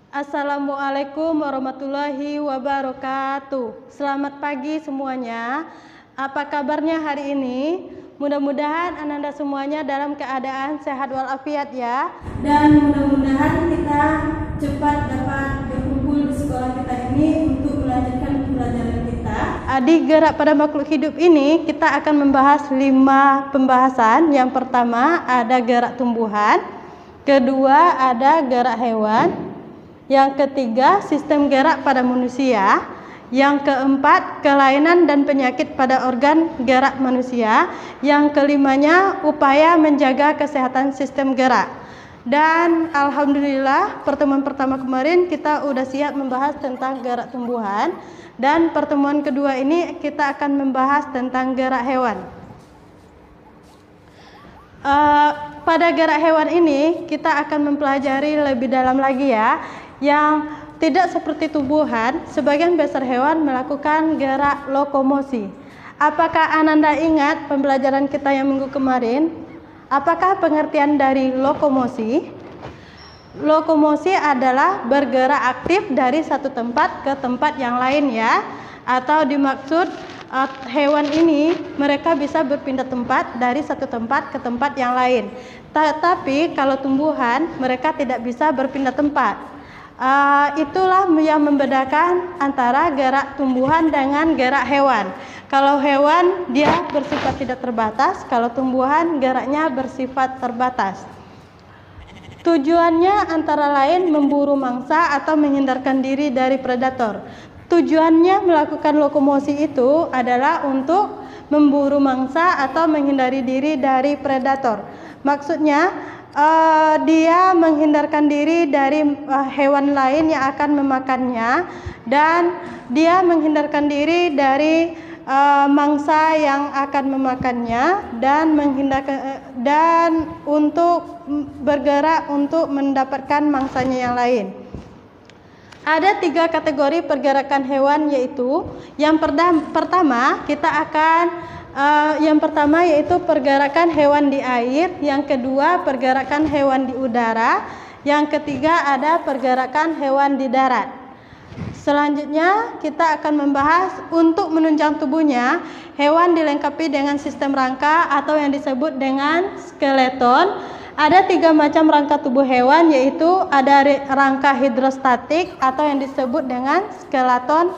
Assalamualaikum warahmatullahi wabarakatuh. Selamat pagi semuanya. Apa kabarnya hari ini? Mudah-mudahan Ananda semuanya dalam keadaan sehat walafiat ya. Dan mudah-mudahan kita cepat dapat berkumpul di sekolah kita ini untuk melanjutkan pembelajaran kita. Di gerak pada makhluk hidup ini kita akan membahas 5 pembahasan. Yang pertama ada gerak tumbuhan, kedua ada gerak hewan, yang ketiga sistem gerak pada manusia, yang keempat kelainan dan penyakit pada organ gerak manusia, yang kelimanya upaya menjaga kesehatan sistem gerak. Dan alhamdulillah pertemuan pertama kemarin kita udah siap membahas tentang gerak tumbuhan, dan pertemuan kedua ini kita akan membahas tentang gerak hewan. Pada gerak hewan ini kita akan mempelajari lebih dalam lagi ya, yang tidak seperti tumbuhan, sebagian besar hewan melakukan gerak lokomosi. Apakah Ananda ingat pembelajaran kita yang minggu kemarin? Apakah pengertian dari lokomosi? Lokomosi adalah bergerak aktif dari satu tempat ke tempat yang lain ya, atau dimaksud hewan ini mereka bisa berpindah tempat dari satu tempat ke tempat yang lain. Tetapi kalau tumbuhan mereka tidak bisa berpindah tempat. Itulah yang membedakan antara gerak tumbuhan dengan gerak hewan. Kalau hewan dia bersifat tidak terbatas, kalau tumbuhan geraknya bersifat terbatas. Tujuannya antara lain memburu mangsa atau menghindarkan diri dari predator. Tujuannya melakukan lokomosi itu adalah untuk memburu mangsa atau menghindari diri dari predator. Maksudnya dia menghindarkan diri dari hewan lain yang akan memakannya, dan dia menghindarkan diri dari mangsa yang akan memakannya, dan untuk bergerak untuk mendapatkan mangsanya yang lain. Ada 3 kategori pergerakan hewan, yaitu yang pertama yaitu pergerakan hewan di air, yang kedua pergerakan hewan di udara, yang ketiga ada pergerakan hewan di darat. Selanjutnya kita akan membahas untuk menunjang tubuhnya, hewan dilengkapi dengan sistem rangka atau yang disebut dengan skeleton. Ada 3 macam rangka tubuh hewan, yaitu ada rangka hidrostatik atau yang disebut dengan skeleton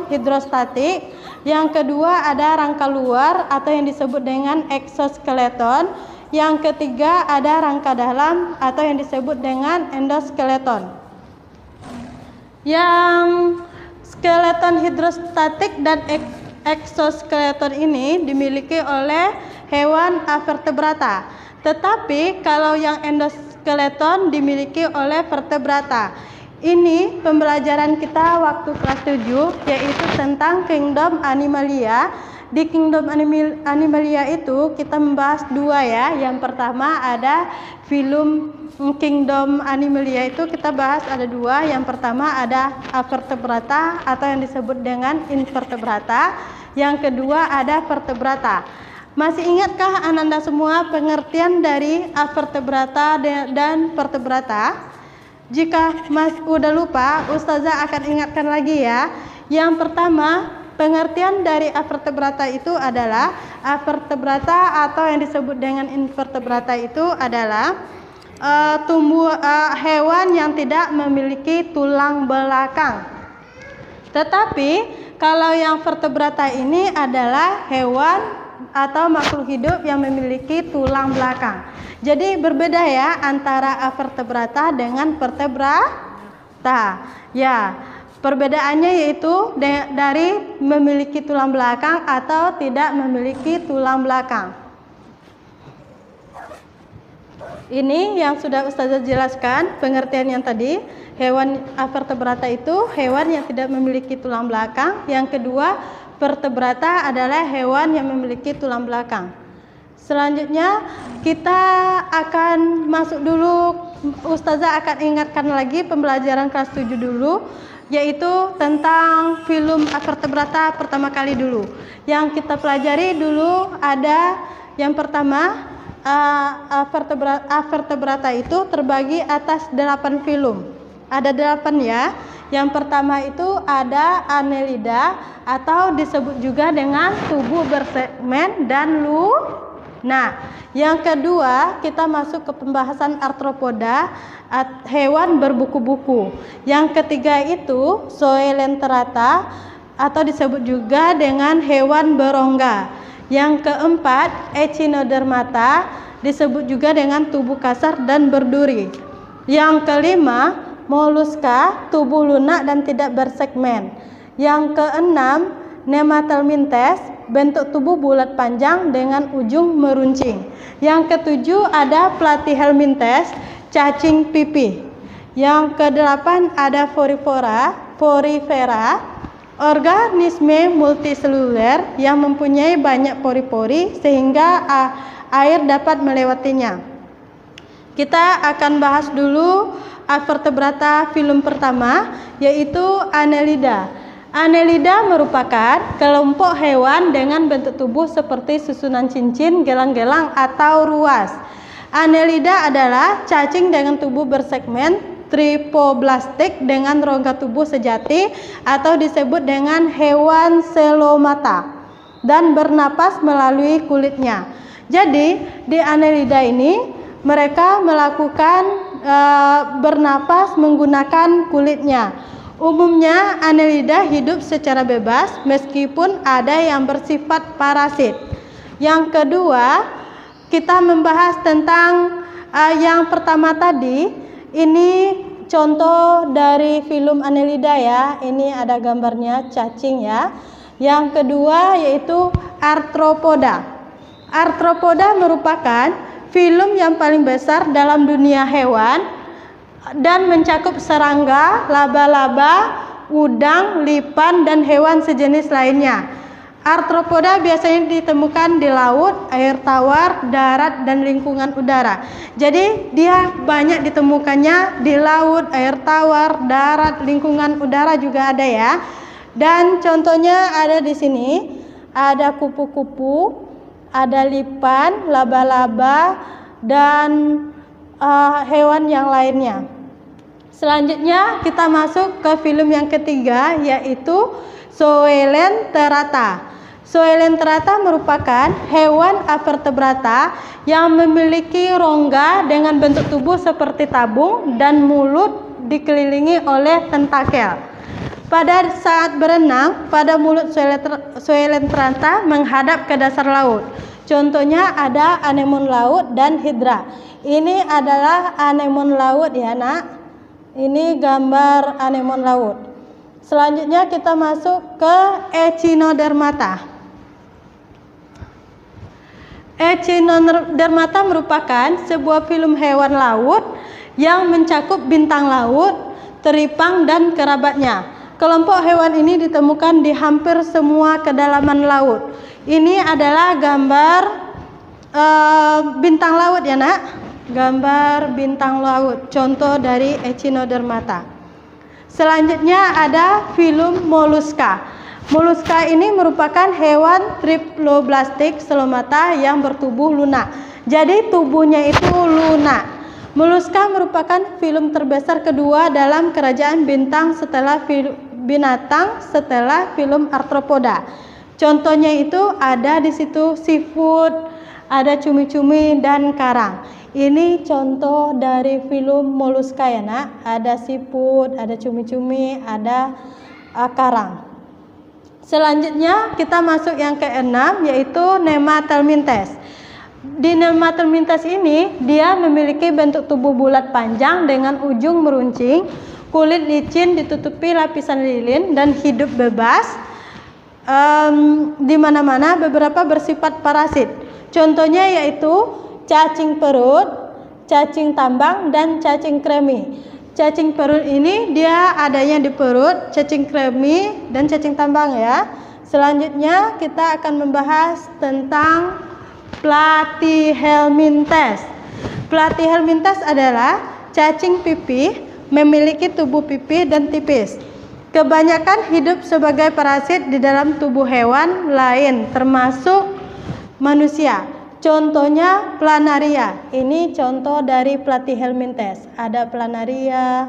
hidrostatik. Yang kedua ada rangka luar atau yang disebut dengan exoskeleton. Yang ketiga ada rangka dalam atau yang disebut dengan endoskeleton. Yang skeleton hidrostatik dan exoskeleton ini dimiliki oleh hewan avertebrata. Tetapi kalau yang endoskeleton dimiliki oleh vertebrata. Ini pembelajaran kita waktu kelas 7, yaitu tentang kingdom animalia. Di kingdom animalia itu kita membahas 2 ya. Yang pertama ada filum kingdom animalia, itu kita bahas ada 2. Yang pertama ada vertebrata atau yang disebut dengan invertebrata. Yang kedua ada vertebrata. Masih ingatkah Ananda semua pengertian dari vertebrata dan vertebrata? Jika udah lupa, Ustazah akan ingatkan lagi ya. Yang pertama, pengertian dari vertebrata itu adalah vertebrata atau yang disebut dengan invertebrata itu adalah hewan yang tidak memiliki tulang belakang. Tetapi kalau yang vertebrata ini adalah hewan atau makhluk hidup yang memiliki tulang belakang. Jadi berbeda ya antara vertebrata dengan vertebrata. Ya, perbedaannya yaitu dari memiliki tulang belakang atau tidak memiliki tulang belakang. Ini yang sudah Ustazah jelaskan pengertian yang tadi. Hewan vertebrata itu hewan yang tidak memiliki tulang belakang. Yang kedua, vertebrata adalah hewan yang memiliki tulang belakang. Selanjutnya kita akan masuk dulu, Ustazah akan ingatkan lagi pembelajaran kelas 7 dulu, yaitu tentang filum vertebrata pertama kali dulu. Yang kita pelajari dulu ada yang pertama, vertebrata itu terbagi atas 8 filum. Ada 8 ya. Yang pertama itu ada Annelida atau disebut juga dengan tubuh bersegmen dan lunak. Yang kedua kita masuk ke pembahasan arthropoda, hewan berbuku-buku. Yang ketiga itu Coelenterata atau disebut juga dengan hewan berongga. Yang keempat Echinodermata, disebut juga dengan tubuh kasar dan berduri. Yang kelima Moluska, tubuh lunak dan tidak bersegmen. Yang keenam Nematelmintes, bentuk tubuh bulat panjang dengan ujung meruncing. Yang ketujuh ada Platyhelminthes, cacing pipih. Yang kedelapan ada Porifera, organisme multiseluler yang mempunyai banyak pori-pori sehingga air dapat melewatinya. Kita akan bahas dulu vertebrata filum pertama, yaitu Annelida. Annelida merupakan kelompok hewan dengan bentuk tubuh seperti susunan cincin, gelang-gelang atau ruas. Annelida adalah cacing dengan tubuh bersegmen tripoblastik dengan rongga tubuh sejati atau disebut dengan hewan selomata dan bernapas melalui kulitnya. Jadi di Annelida ini mereka melakukan bernapas menggunakan kulitnya. Umumnya Annelida hidup secara bebas meskipun ada yang bersifat parasit. Yang kedua kita membahas tentang yang pertama tadi. Ini contoh dari filum Annelida ya. Ini ada gambarnya cacing ya. Yang kedua yaitu arthropoda. Arthropoda merupakan filum yang paling besar dalam dunia hewan dan mencakup serangga, laba-laba, udang, lipan, dan hewan sejenis lainnya. Arthropoda biasanya ditemukan di laut, air tawar, darat, dan lingkungan udara. Jadi dia banyak ditemukannya di laut, air tawar, darat, lingkungan udara juga ada ya. Dan contohnya ada di sini, ada kupu-kupu, ada lipan, laba-laba, dan hewan yang lainnya. Selanjutnya kita masuk ke filum yang ketiga, yaitu Coelenterata. Coelenterata merupakan hewan vertebrata yang memiliki rongga dengan bentuk tubuh seperti tabung dan mulut dikelilingi oleh tentakel. Pada saat berenang, pada mulut Coelenterata menghadap ke dasar laut. Contohnya ada anemon laut dan hidra. Ini adalah anemon laut ya nak. Ini gambar anemon laut. Selanjutnya kita masuk ke Echinodermata. Echinodermata merupakan sebuah filum hewan laut yang mencakup bintang laut, teripang, dan kerabatnya. Kelompok hewan ini ditemukan di hampir semua kedalaman laut. Ini adalah gambar bintang laut ya nak. Gambar bintang laut, contoh dari Echinodermata. Selanjutnya ada filum Mollusca. Mollusca ini merupakan hewan triploblastik selomata yang bertubuh lunak. Jadi tubuhnya itu lunak. Mollusca merupakan filum terbesar kedua dalam kerajaan binatang setelah filum arthropoda. Contohnya itu ada di situ seafood, ada cumi-cumi dan karang. Ini contoh dari filum Mollusca ya nak. Ada seafood, ada cumi-cumi, ada karang. Selanjutnya kita masuk yang keenam, yaitu Nematelmintes. Di Nematelmintes ini dia memiliki bentuk tubuh bulat panjang dengan ujung meruncing, kulit licin ditutupi lapisan lilin dan hidup bebas di mana-mana. Beberapa bersifat parasit. Contohnya yaitu cacing perut, cacing tambang, dan cacing kremi. Cacing perut ini dia adanya di perut, cacing kremi, dan cacing tambang ya. Selanjutnya kita akan membahas tentang Platyhelminthes. Platyhelminthes adalah cacing pipih, memiliki tubuh pipih dan tipis. Kebanyakan hidup sebagai parasit di dalam tubuh hewan lain, termasuk manusia. Contohnya planaria. Ini contoh dari Platyhelminthes. Ada planaria,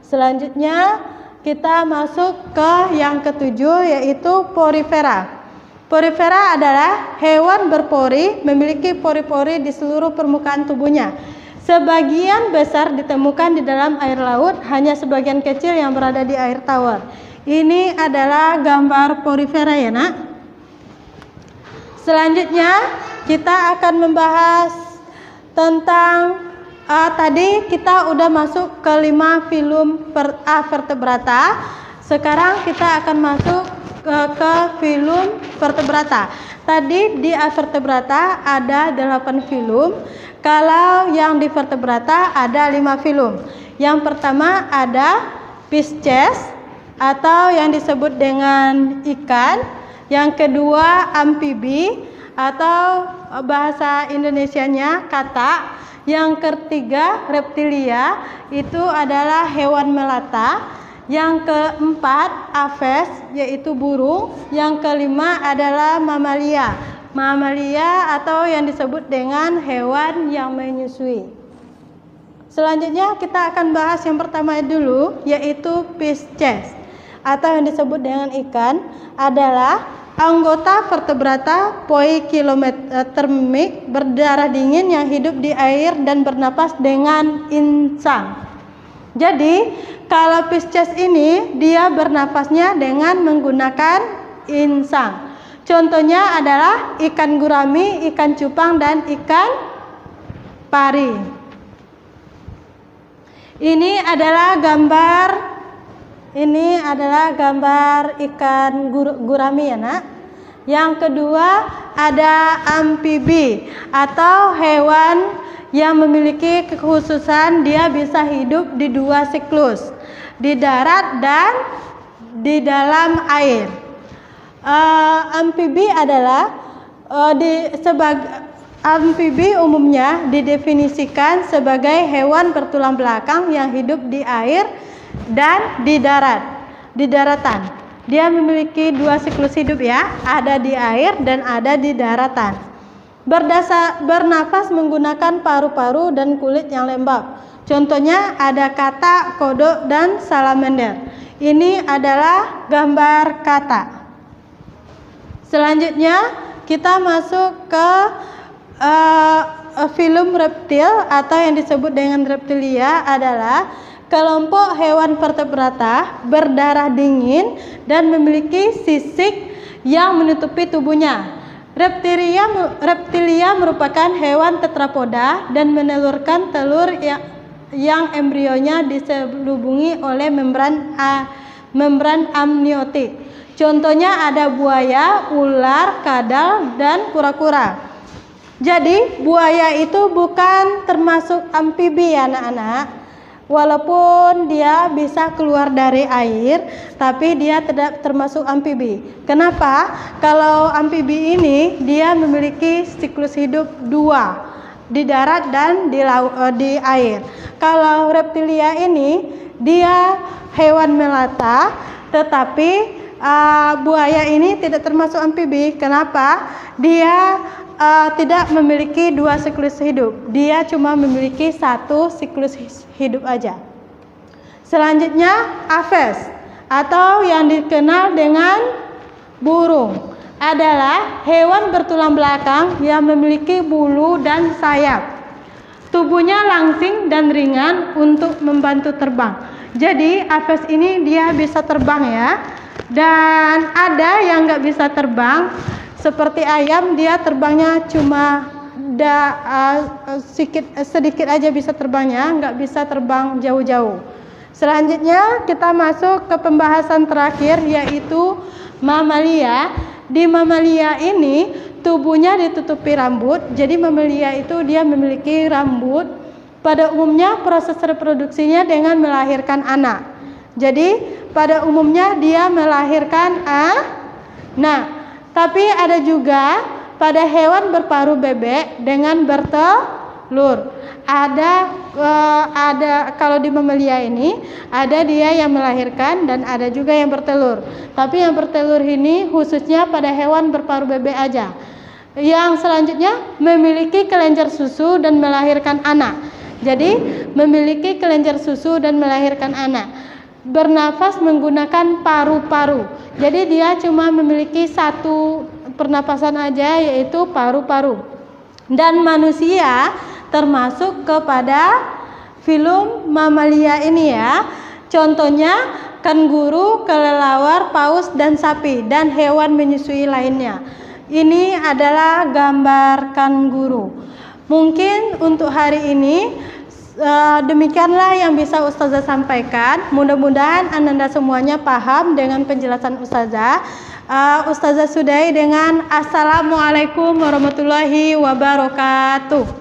Selanjutnya kita masuk ke yang ketujuh, yaitu porifera. Porifera adalah hewan berpori, memiliki pori-pori di seluruh permukaan tubuhnya. Sebagian besar ditemukan di dalam air laut, hanya sebagian kecil yang berada di air tawar. Ini adalah gambar porifera ya nak. Selanjutnya kita akan membahas tentang tadi kita udah masuk ke 5 filum vertebrata. Sekarang kita akan masuk ke filum vertebrata. Tadi di vertebrata ada 8 filum. Kalau yang di vertebrata ada 5 filum. Yang pertama ada Pisces atau yang disebut dengan ikan. Yang kedua amfibi atau bahasa Indonesianya kata. Yang ketiga reptilia, itu adalah hewan melata. Yang keempat aves, yaitu burung. Yang kelima adalah mamalia. Mamalia atau yang disebut dengan hewan yang menyusui. Selanjutnya kita akan bahas yang pertama dulu, yaitu Pisces atau yang disebut dengan ikan, adalah anggota vertebrata poikilometermik berdarah dingin yang hidup di air dan bernapas dengan insang. Jadi kalau Pisces ini dia bernapasnya dengan menggunakan insang. Contohnya adalah ikan gurami, ikan cupang, dan ikan pari. Ini adalah gambar ikan gurami ya nak. Yang kedua ada amfibi atau hewan yang memiliki kekhususan dia bisa hidup di 2 siklus, di darat dan di dalam air. Amfibi adalah amfibi umumnya didefinisikan sebagai hewan bertulang belakang yang hidup di air dan di daratan. Dia memiliki 2 siklus hidup ya, ada di air dan ada di daratan. Bernapas menggunakan paru-paru dan kulit yang lembab. Contohnya ada kata, kodok, dan salamander. Ini adalah gambar kata. Selanjutnya kita masuk ke filum reptil atau yang disebut dengan reptilia, adalah kelompok hewan vertebrata berdarah dingin dan memiliki sisik yang menutupi tubuhnya. Reptilia merupakan hewan tetrapoda dan menelurkan telur yang embrionya diselubungi oleh membran amniotik. Contohnya ada buaya, ular, kadal, dan kura-kura. Jadi buaya itu bukan termasuk amfibi ya anak-anak. Walaupun dia bisa keluar dari air, tapi dia tidak termasuk amfibi. Kenapa? Kalau amfibi ini dia memiliki siklus hidup 2, di darat dan di air. Kalau reptilia ini dia hewan melata, tetapi buaya ini tidak termasuk amfibi. Kenapa? Dia tidak memiliki 2 siklus hidup. Dia cuma memiliki 1 siklus hidup aja. Selanjutnya aves atau yang dikenal dengan burung adalah hewan bertulang belakang yang memiliki bulu dan sayap. Tubuhnya langsing dan ringan untuk membantu terbang. Jadi aves ini dia bisa terbang ya. Dan ada yang nggak bisa terbang. Seperti ayam, dia terbangnya cuma sedikit aja bisa terbangnya, nggak bisa terbang jauh-jauh. Selanjutnya kita masuk ke pembahasan terakhir, yaitu mamalia. Di mamalia ini tubuhnya ditutupi rambut, jadi mamalia itu dia memiliki rambut. Pada umumnya proses reproduksinya dengan melahirkan anak. Jadi pada umumnya dia melahirkan tapi ada juga pada hewan berparuh bebek dengan bertelur. Ada kalau di mamalia ini ada dia yang melahirkan dan ada juga yang bertelur. Tapi yang bertelur ini khususnya pada hewan berparuh bebek aja. Yang selanjutnya memiliki kelenjar susu dan melahirkan anak. Jadi memiliki kelenjar susu dan melahirkan anak. Bernafas menggunakan paru-paru. Jadi dia cuma memiliki satu pernapasan aja, yaitu paru-paru. Dan manusia termasuk kepada filum mamalia ini ya. Contohnya kanguru, kelelawar, paus, dan sapi, dan hewan menyusui lainnya. Ini adalah gambar kanguru. Mungkin untuk hari ini demikianlah yang bisa Ustazah sampaikan. Mudah-mudahan Ananda semuanya paham dengan penjelasan Ustazah. Ustazah sudahi dengan Assalamualaikum warahmatullahi wabarakatuh.